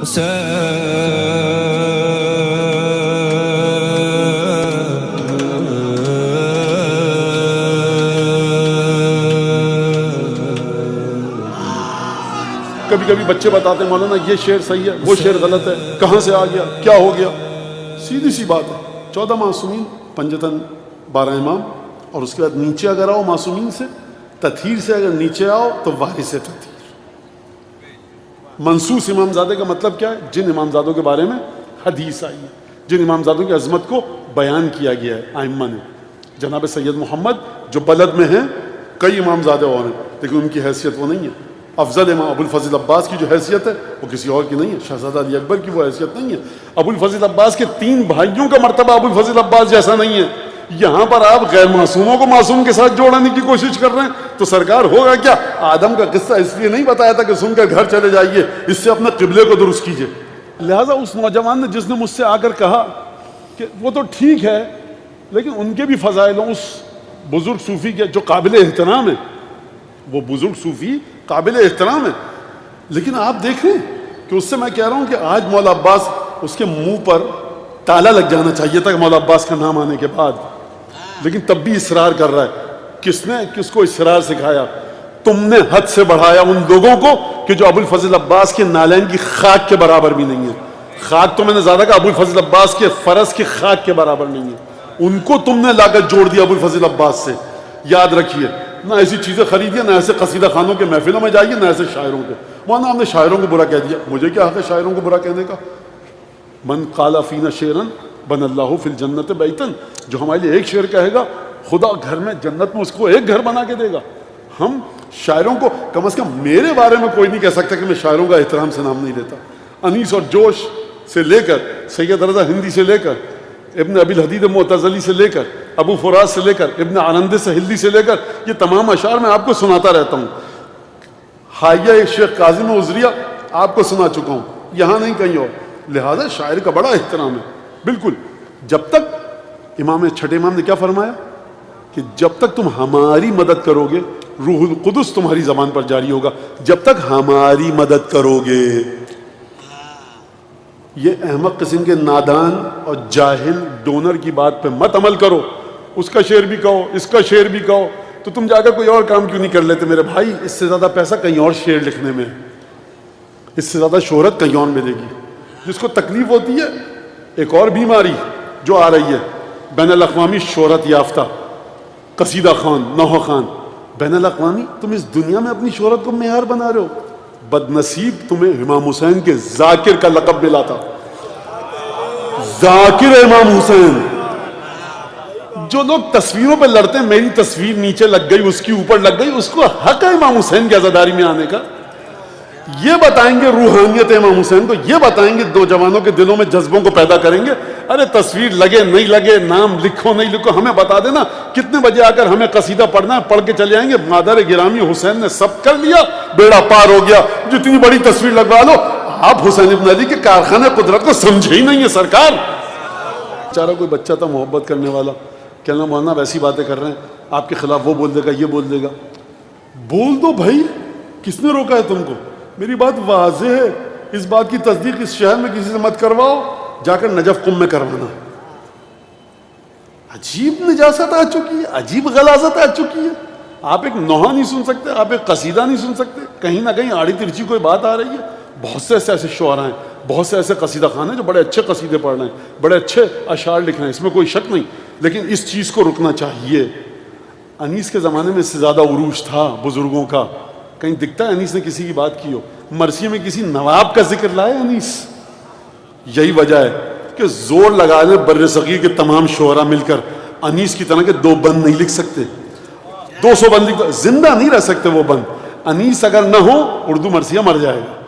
کبھی کبھی بچے بتاتے ہیں مولانا یہ شعر صحیح ہے، وہ شعر غلط ہے، کہاں سے آ گیا، کیا ہو گیا؟ سیدھی سی بات ہے، 14 معصومین پنجتن 12 امام، اور اس کے بعد نیچے اگر آؤ معصومین سے، تطہیر سے اگر نیچے آؤ تو وارث تطہیر۔ منصوص امامزادے کا مطلب کیا ہے؟ جن امامزادوں کے بارے میں حدیث آئی ہے، جن امامزادوں کی عظمت کو بیان کیا گیا ہے ائمہ نے۔ جناب سید محمد جو بلد میں ہیں، کئی امامزادے اور ہیں لیکن ان کی حیثیت وہ نہیں ہے۔ افضل امام ابو الفضل عباس کی جو حیثیت ہے وہ کسی اور کی نہیں ہے، شہزادہ علی اکبر کی وہ حیثیت نہیں ہے، ابو الفضل عباس کے 3 بھائیوں کا مرتبہ ابو الفضل عباس جیسا نہیں ہے۔ یہاں پر آپ غیر معصوموں کو معصوم کے ساتھ جوڑنے کی کوشش کر رہے ہیں تو سرکار ہوگا کیا؟ آدم کا قصہ اس لیے نہیں بتایا تھا کہ سن کر گھر چلے جائیے، اس سے اپنے قبلے کو درست کیجیے۔ لہٰذا اس نوجوان نے جس نے مجھ سے آ کر کہا کہ وہ تو ٹھیک ہے لیکن ان کے بھی فضائل ہوں، اس بزرگ صوفی کے جو قابل احترام ہے، وہ بزرگ صوفی قابل احترام ہے، لیکن آپ دیکھیں کہ اس سے میں کہہ رہا ہوں کہ آج مولا عباس، اس کے منہ پر تالا لگ جانا چاہیے تھا مولا عباس کا نام آنے کے بعد، لیکن تب بھی اصرار کر رہا ہے۔ کس نے کس کو اصرار سکھایا؟ تم نے حد سے بڑھایا ان لوگوں کو کہ جو ابو الفضل عباس کے نالین کی خاک کے برابر بھی نہیں ہے۔ خاک تو میں نے زیادہ کہا، ابو الفضل عباس کے فرض کی خاک کے برابر نہیں ہے، ان کو تم نے لا کر جوڑ دیا ابو الفضل عباس سے۔ یاد رکھیے، نہ ایسی چیزیں خریدیے، نہ ایسے قصیدہ خانوں کے محفلوں میں جائیے، نہ ایسے شاعروں کے۔ مولانا ہم نے شاعروں کو برا کہہ دیا، مجھے کیا حق ہے شاعروں کو برا کہنے کا؟ من قال فینا شعرا بن اللہ فی الجنت بیتن، جو ہمارے لیے ایک شعر کہے گا خدا گھر میں جنت میں اس کو ایک گھر بنا کے دے گا۔ ہم شاعروں کو کم از کم میرے بارے میں کوئی نہیں کہہ سکتا کہ میں شاعروں کا احترام سے نام نہیں لیتا۔ انیس اور جوش سے لے کر سید رضا ہندی سے لے کر ابن ابی الحدید معتزلی سے لے کر ابو فراز سے لے کر ابن آنند سہلدی سے لے کر یہ تمام اشعار میں آپ کو سناتا رہتا ہوں۔ حائیہ شیخ کاظم عذریہ آپ کو سنا چکا ہوں، یہاں نہیں کہیں اور۔ لہذا شاعر کا بڑا احترام ہے بالکل۔ جب تک امام چھٹے امام نے کیا فرمایا کہ جب تک تم ہماری مدد کرو گے روح القدس تمہاری زبان پر جاری ہوگا، جب تک ہماری مدد کرو گے۔ یہ احمق قسم کے نادان اور جاہل ڈونر کی بات پہ مت عمل کرو۔ اس کا شعر بھی کہو، اس کا شعر بھی کہو، تو تم جا کر کوئی اور کام کیوں نہیں کر لیتے میرے بھائی؟ اس سے زیادہ پیسہ کہیں اور شعر لکھنے میں، اس سے زیادہ شہرت کہیں اور ملے گی۔ جس کو تکلیف ہوتی ہے ایک اور بیماری جو آ رہی ہے، بین الاقوامی شہرت یافتہ قصیدہ خان، نوحہ خان، بین الاقوامی۔ تم اس دنیا میں اپنی شہرت کو معیار بنا رہے ہو۔ بد نصیب تمہیں امام حسین کے ذاکر کا لقب ملا تھا، ذاکر امام حسین۔ جو لوگ تصویروں پہ لڑتے ہیں، میری تصویر نیچے لگ گئی، اس کی اوپر لگ گئی، اس کو حق ہے امام حسین کی عزاداری میں آنے کا۔ یہ بتائیں گے روحانیت امام حسین کو، یہ بتائیں گے دو جوانوں کے دلوں میں جذبوں کو پیدا کریں گے۔ ارے تصویر لگے نہیں لگے، نام لکھو نہیں لکھو، ہمیں بتا دینا کتنے بجے آ کر ہمیں قصیدہ پڑھنا ہے، پڑھ کے چلے آئیں گے۔ مادر گرامی حسین نے سب کر لیا، بیڑا پار ہو گیا، جتنی بڑی تصویر لگوا لو۔ آپ حسین ابن علی کے کارخانہ قدرت کو سمجھے ہی نہیں ہے سرکار۔ بیچارہ کوئی بچہ تھا محبت کرنے والا، کہنا مولانا ویسی باتیں کر رہے ہیں، آپ کے خلاف وہ بول دے گا، یہ بول دے گا۔ بول دو بھائی، کس نے روکا ہے تم کو؟ میری بات واضح ہے، اس بات کی تصدیق اس شہر میں کسی سے مت کرواؤ، جا کر نجف قم میں کروانا۔ عجیب نجاست آ چکی ہے، عجیب غلاظت آ چکی ہے۔ آپ ایک نوحہ نہیں سن سکتے، آپ ایک قصیدہ نہیں سن سکتے، کہیں نہ کہیں آڑی ترچی کوئی بات آ رہی ہے۔ بہت سے ایسے شعراء ہیں، بہت سے ایسے قصیدہ خان ہیں جو بڑے اچھے قصیدے پڑھ رہے ہیں، بڑے اچھے اشعار لکھ رہے ہیں، اس میں کوئی شک نہیں، لیکن اس چیز کو رکنا چاہیے۔ انیس کے زمانے میں اس سے زیادہ عروج تھا بزرگوں کا، کہیں دکھتا ہے انیس نے کسی کی بات کی ہو؟ مرثیے میں کسی نواب کا ذکر لائے انیس؟ یہی وجہ ہے کہ زور لگا لیں بر صغیر کے تمام شعراء مل کر، انیس کی طرح کے 2 بند نہیں لکھ سکتے، 200 بند لکھ، زندہ نہیں رہ سکتے وہ بند۔ انیس اگر نہ ہو اردو مرثیہ مر جائے گا۔